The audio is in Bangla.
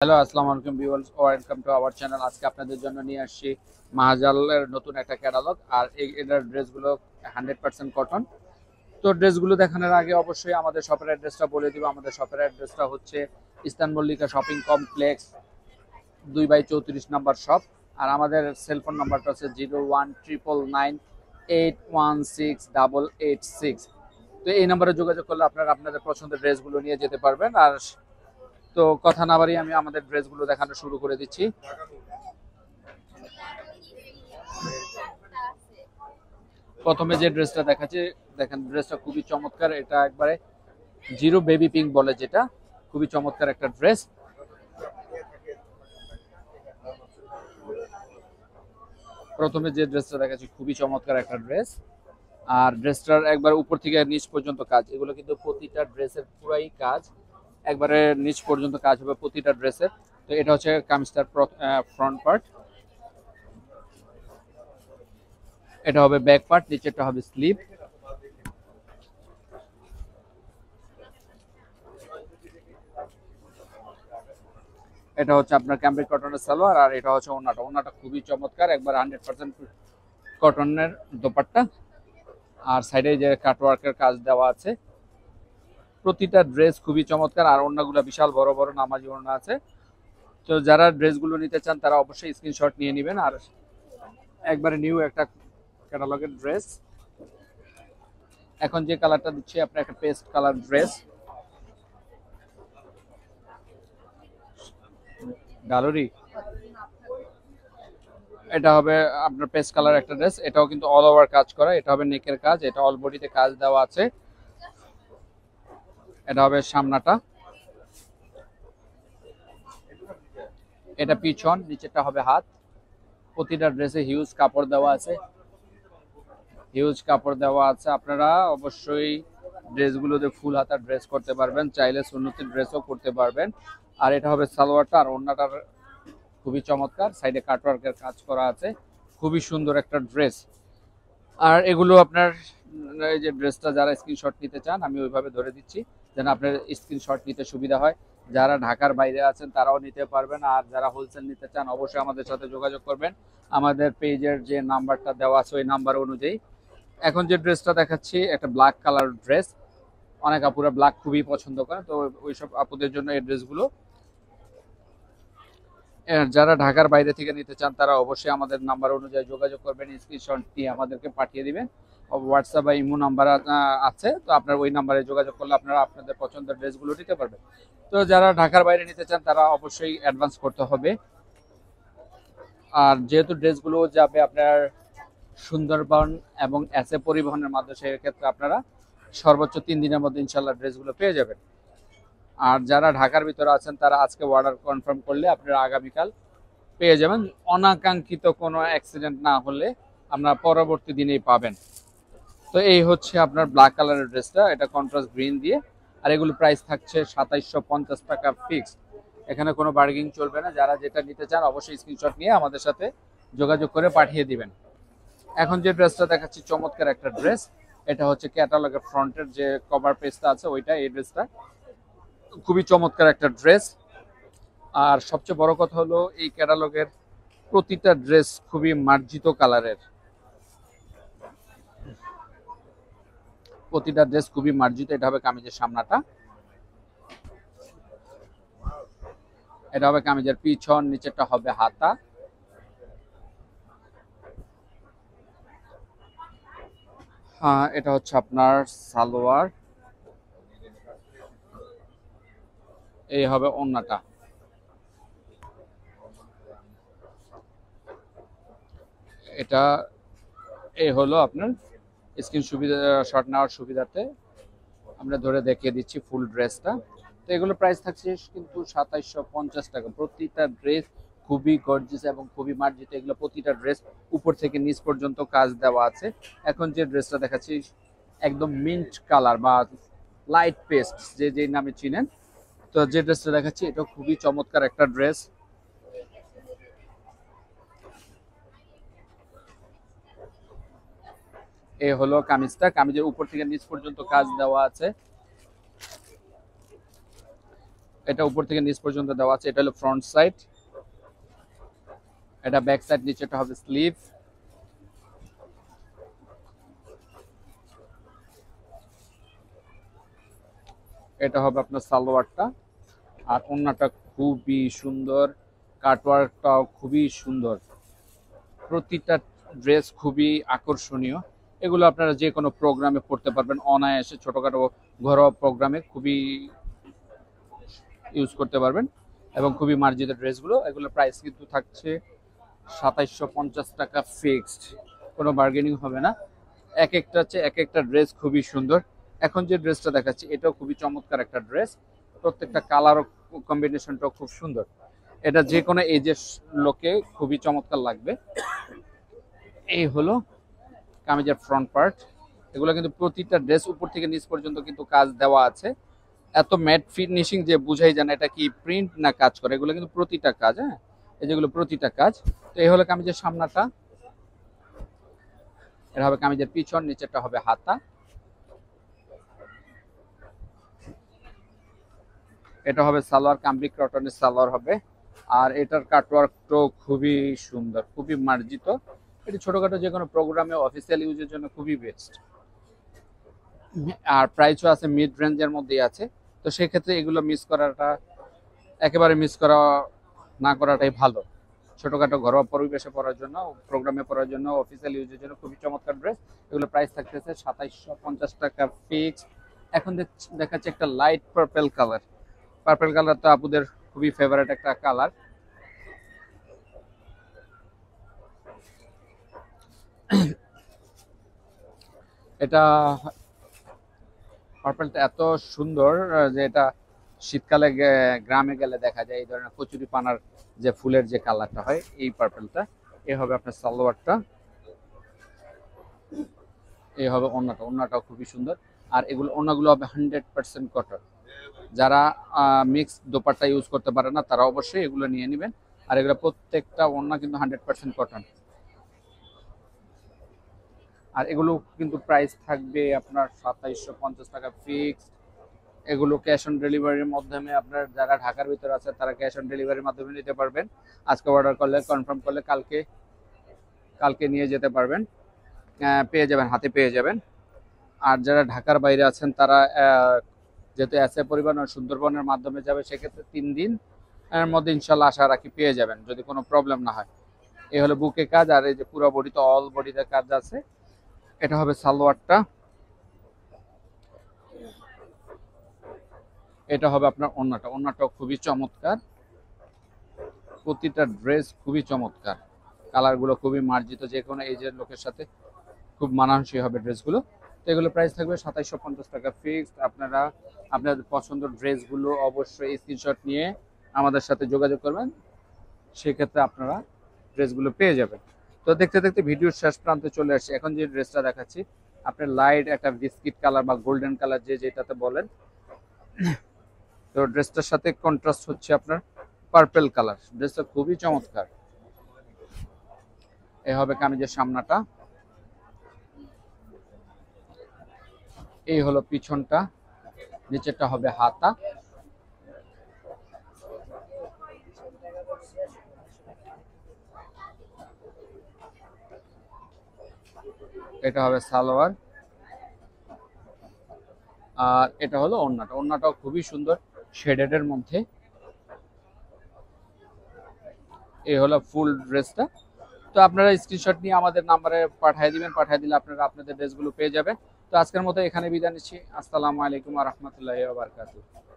হ্যালো, আসসালামু আলাইকুম viewers, welcome to our channel. আজকে আপনাদের জন্য নিয়ে আসছি মাহাজালের নতুন একটা ক্যাটালগ। আর এটার ড্রেসগুলো 100% কটন। তো ড্রেসগুলো দেখানোর আগে অবশ্যই আমাদের শপের অ্যাড্রেসটা বলে দিব। আমাদের শপের অ্যাড্রেসটা হচ্ছে ইস্তান Mallika shopping complex 2/34 number shop. আর আমাদের সেলফোন নাম্বারটা হচ্ছে 019998168886। তো এই নাম্বারে যোগাযোগ করলে আপনারা আপনাদের পছন্দের ড্রেসগুলো নিয়ে যেতে পারবেন। আর তো কথা না বাড়িয়ে আমি আমাদের ড্রেসগুলো দেখানো শুরু করে দিচ্ছি। প্রথমে যে ড্রেসটা দেখাচ্ছি, দেখেন ড্রেসটা খুবই চমৎকার। এটা একবারে জিরো বেবি পিঙ্ক বলে, যেটা খুবই চমৎকার একটা ড্রেস। প্রথমে যে ড্রেসটা দেখাচ্ছি খুবই চমৎকার একটা ড্রেস। আর ড্রেসটার একবার উপর থেকে নিচ পর্যন্ত কাজ, এগুলো কিন্তু প্রতিটা ড্রেসের পুরাই কাজ, একবারে নিচ পর্যন্ত কাজ হবে প্রতিটা ড্রেসের। তো এটা হচ্ছে কামিজটার ফ্রন্ট পার্ট, এটা হবে ব্যাক পার্ট, নিচেরটা হবে স্লিভ। এটা হচ্ছে আপনার ক্যাম্ব্রিক কটনের সালোয়ার, আর এটা হচ্ছে ওড়নাটা। ওড়নাটা খুবই চমৎকার, একবার 100% কটনের দোপাট্টা। আর সাইডে যে কাটওয়ার্কের কাজ দেওয়া আছে। প্রতিটা ড্রেস খুবই চমৎকার, আর ওড়নাগুলো বিশাল বড় বড় নামাজি ওড়না আছে। তো যারা ড্রেসগুলো নিতে চান তারা অবশ্যই স্ক্রিনশট নিয়ে নেবেন। আর একবারে নিউ একটা ক্যাটালগের ড্রেস। এখন যে কালারটা দিচ্ছি আপনার একটা পেস্ট কালার ড্রেস, গালোরি। এটা হবে আপনার পেস্ট কালার একটা ড্রেস, এটাও কিন্তু অল ওভার কাজ করা। এটা হবে নেকের কাজ, এটা অল বডিতে কাজ দেওয়া আছে। এটা হবে সামনাটা, এটা পিছন, নিচেরটা হবে হাত। প্রতিটা ড্রেসে হিউজ কাপড় দেওয়া আছে, হিউজ কাপড় দেওয়া আছে। আপনারা অবশ্যই ড্রেসগুলোতে ফুল হাতার ড্রেস করতে পারবেন, চাইলে সুন্নতি ড্রেসও করতে পারবেন। আর এটা হবে সালোয়ারটা, আর ওড়নাটার খুবই চমৎকার, সাইডে কাটওয়ার্কের কাজ করা আছে। খুবই সুন্দর একটা ড্রেস। আর এগুলো আপনার এই যে ড্রেসটা যারা স্ক্রিনশট নিতে চান, আমি ওইভাবে ধরে দিচ্ছি যেন আপনার স্ক্রিনশট নিতে সুবিধা হয়। যারা ঢাকার বাইরে আছেন তারাও নিতে পারবেন, আর যারা হোলসেল নিতে চান অবশ্যই আমাদের সাথে যোগাযোগ করবেন। আমাদের পেজের যে নাম্বারটা দেওয়া আছে ওই নাম্বার অনুযায়ী। এখন যে ড্রেসটা দেখাচ্ছি একটা ব্ল্যাক কালার ড্রেস, অনেক আপুরা ব্ল্যাক খুবই পছন্দ করে, তো ওইসব আপুদের জন্য এই ড্রেসগুলো। যারা ঢাকার বাইরে থেকে নিতে চান তারা অবশ্যই আমাদের নাম্বার অনুযায়ী যোগাযোগ করবেন, স্ক্রিনশট দিয়ে আমাদেরকে পাঠিয়ে দিবেন। হোয়াটসঅ্যাপ বা ইমো নাম্বার আছে, তো আপনার ওই নাম্বারে যোগাযোগ করলে আপনারা আপনাদের পছন্দের ড্রেসগুলো নিতে পারবেন। তো যারা ঢাকার বাইরে নিতে চান তারা অবশ্যই অ্যাডভান্স করতে হবে। আর যেহেতু ড্রেসগুলো যাবে আপনার সুন্দরবন এবং এসএ পরিবহনের মাধ্যমে, সেক্ষেত্রে আপনারা সর্বোচ্চ 3 দিনের মধ্যে ইনশাল্লাহ ড্রেসগুলো পেয়ে যাবেন। আর যারা ঢাকার ভিতরে আছেন তারা আজকে অর্ডার কনফার্ম করলে আপনারা আগামীকাল পেয়ে যাবেন। অনাকাঙ্ক্ষিত কোনো অ্যাক্সিডেন্ট না হলে আপনারা পরবর্তী দিনেই পাবেন। তো এই হচ্ছে আপনার ব্ল্যাক কালারের ড্রেসটা, এটা কন্ট্রাস্ট গ্রিন দিয়ে। আর এগুলো প্রাইস থাকছে 2750 টাকা ফিক্সড, এখানে কোনো বার্গেনিং চলবে না। যারা যেটা নিতে চান অবশ্যই স্ক্রিনশট নিয়ে আমাদের সাথে যোগাযোগ করে পাঠিয়ে দিবেন। এখন যে ড্রেসটা দেখাচ্ছি চমৎকার একটা ড্রেস, এটা হচ্ছে ক্যাটালগের ফ্রন্টের যে কভার পেজটা আছে ওইটা, এই ড্রেসটা খুবই চমৎকার একটা ড্রেস। আর সবচেয়ে বড় কথা হলো এই ক্যাটালগের প্রতিটা ড্রেস খুবই মার্জিত কালারের, প্রতিটা ড্রেস খুবই মার্জিত। এটা হবে কামিজের সামনাটা, এটা হবে কামিজের পিছন, নিচেরটা হবে হাতা। হ্যাঁ, এটা হচ্ছে আপনার সালোয়ার, এই হবে ওড়নাটা। এটা এই হলো আপনার স্ক্রিন সুবিধা, শট নেওয়ার সুবিধাতে আমরা ধরে দেখিয়ে দিচ্ছি ফুল ড্রেসটা। তো এগুলো প্রাইস থাকছে কিন্তু 2750 টাকা। প্রতিটা ড্রেস খুবই গর্জিয়াস এবং খুবই মার্জিত, এগুলো প্রতিটা ড্রেস উপর থেকে নিচ পর্যন্ত কাজ দেওয়া আছে। এখন যে ড্রেসটা দেখাচ্ছি একদম মিন্ট কালার বা লাইট পেস্ট, যে যে নামে চিনেন। তো যে ড্রেসটা দেখাচ্ছি এটা খুবই চমৎকার একটা ড্রেস। এই হলো কামিজটা, কামিজের উপর থেকে নিচ পর্যন্ত কাজ দেওয়া আছে। এটা উপর থেকে নিচ পর্যন্ত দেওয়া আছে। এটা হলো ফ্রন্ট সাইড, এটা ব্যাক সাইড, নিচেটা হবে স্লিভ। এটা হবে আপনার সালোয়ারটা। আর ওড়নাটা খুবই সুন্দর, কাটওয়ার্কটাও খুবই সুন্দর, প্রতিটা ড্রেস খুবই আকর্ষণীয়। এগুলো আপনারা যে কোনো প্রোগ্রামে পড়তে পারবেন অনায়াসে, ছোটখাটো ঘরোয়া প্রোগ্রামে খুবই ইউজ করতে পারবেন এবং খুবই মার্জিত ড্রেসগুলো। এগুলোর প্রাইস কিন্তু থাকছে ২৭৫০ টাকা ফিক্সড, কোনো বার্গেনিং হবে না। এক একটা হচ্ছে এক একটা ড্রেস খুবই সুন্দর। এখন যে ড্রেসটা দেখাচ্ছি এটাও খুবই চমৎকার একটা ড্রেস, প্রত্যেকটা কালার কম্বিনেশনটাও খুব সুন্দর। এটা যে কোনো এজের লোকে খুবই চমৎকার লাগবে। এই হলো কামিজের ফ্রন্ট পার্ট। এগুলো কিন্তু প্রতিটা ড্রেস উপর থেকে নিচ পর্যন্ত কিন্তু কাজ দেওয়া আছে। এত ম্যাট ফিনিশিং যে বুঝাই যায় না এটা কি প্রিন্ট না কাজ করে, এগুলো কিন্তু প্রতিটা কাজ। হ্যাঁ, এই যেগুলো প্রতিটা কাজ। তো এই হলো কামিজের সামনাটা, এটা হবে কামিজের পিছন, নিচেরটা হবে হাতা। এটা হবে সালোয়ার, কামব্রিক কটনের সালোয়ার হবে। আর এটার কাটওয়ার্কটাও খুবই সুন্দর, খুবই মার্জিত। এটি ছোটখাটো যে কোনো প্রোগ্রামে অফিসিয়াল ইউজের জন্য খুবই বেস্ট। আর প্রাইসও আছে মিড রেঞ্জের মধ্যেই আছে। তো সেক্ষেত্রে এগুলো মিস করাটা, একেবারে মিস করা না করাটাই ভালো। ছোটখাটো ঘরোয়া পরিবেশে পড়ার জন্য, প্রোগ্রামে পড়ার জন্য, অফিসিয়াল ইউজের জন্য খুবই চমৎকার ড্রেস। এগুলো প্রাইস থাকতেছে ২৭৫০ টাকা ফিক্সড। এখন দেখাচ্ছে একটা light purple colour. Purple colour তো আপুদের খুবই ফেভারিট একটা কালার। এটা পার্পেলটা এত সুন্দর যে এটা শীতকালে গ্রামে গেলে দেখা যায় এই ধরনের কচুরি পানার যে ফুলের যে কালারটা হয়, এই পার্পেলটা। এ হবে আপনার সালোয়ারটা, এই হবে ওড়নাটা। ওড়নাটাও খুবই সুন্দর। আর এগুলো ওড়নাগুলো হবে 100% কটন। যারা মিক্স দোপাট্টা ইউজ করতে পারে না তারা অবশ্যই এগুলো নিয়ে নেবেন। আর এগুলো প্রত্যেকটা ওড়না কিন্তু 100% কটন। আর এগুলো কিন্তু প্রাইস থাকবে আপনার ২৭৫০ টাকা ফিক্সড। এগুলো ক্যাশ অন ডেলিভারির মাধ্যমে, আপনার যারা ঢাকার ভিতরে আছে তারা ক্যাশ অন ডেলিভারির মাধ্যমে নিতে পারবেন। আজকে অর্ডার করলে, কনফার্ম করলে কালকে নিয়ে যেতে পারবেন, পেয়ে যাবেন, হাতে পেয়ে যাবেন। আর যারা ঢাকার বাইরে আছেন তারা যেহেতু এসএ পরিবহন ও সুন্দরবনের মাধ্যমে যাবে, সেক্ষেত্রে ৩ দিন এর মধ্যে ইনশাল্লাহ আশা রাখি পেয়ে যাবেন, যদি কোনো প্রবলেম না হয়। এই হলো বুকে কাজ। আর এই যে পুরো বডিতে অল বডিতে কাজ আছে। এটা হবে সালোয়ারটা, এটা হবে আপনার ওড়নাটা। ওড়নাটাও খুবই চমৎকার, প্রতিটা ড্রেস খুবই চমৎকার, কালারগুলো খুবই মার্জিত, যে কোনো এজের লোকের সাথে খুব মানানসই হবে ড্রেসগুলো। তো এগুলো প্রাইস থাকবে ২৭৫০ টাকা ফিক্সড। আপনারা আপনাদের পছন্দের ড্রেসগুলো অবশ্যই স্ক্রিনশট নিয়ে আমাদের সাথে যোগাযোগ করবেন, সেক্ষেত্রে আপনারা ড্রেসগুলো পেয়ে যাবেন। তো দেখতে দেখতে ভিডিওর শেষ প্রান্তে চলে আসছে। এখন যে ড্রেসটা দেখাচ্ছি আপনার লাইট একটা বিস্কিট কালার বা গোল্ডেন কালার, যে যেটাতে বলেন। তো ড্রেসটার সাথে কন্ট্রাস্ট হচ্ছে আপনার পার্পেল কালার। ড্রেসটা খুবই চমৎকার। এই হবে কামিজের সামনাটা, এই হলো পিছনটা, নিচেরটা হবে হাতা। এটা হবে সালোয়ার। আর এটা হলো ওড়নাটা। ওড়নাটাও খুবই সুন্দর শেডেডের মধ্যে। এই হলো ফুল ড্রেসটা। তো আপনারা স্ক্রিনশট নিয়ে আমাদের নাম্বারে পাঠিয়ে দিবেন, পাঠিয়ে দিলে আপনারা আপনাদের ড্রেসগুলো পেয়ে যাবেন। তো আজকের মতো এখানে বিদায় নিচ্ছি। আসসালামু আলাইকুম ওয়া রাহমাতুল্লাহি ওয়া বারাকাতুহু।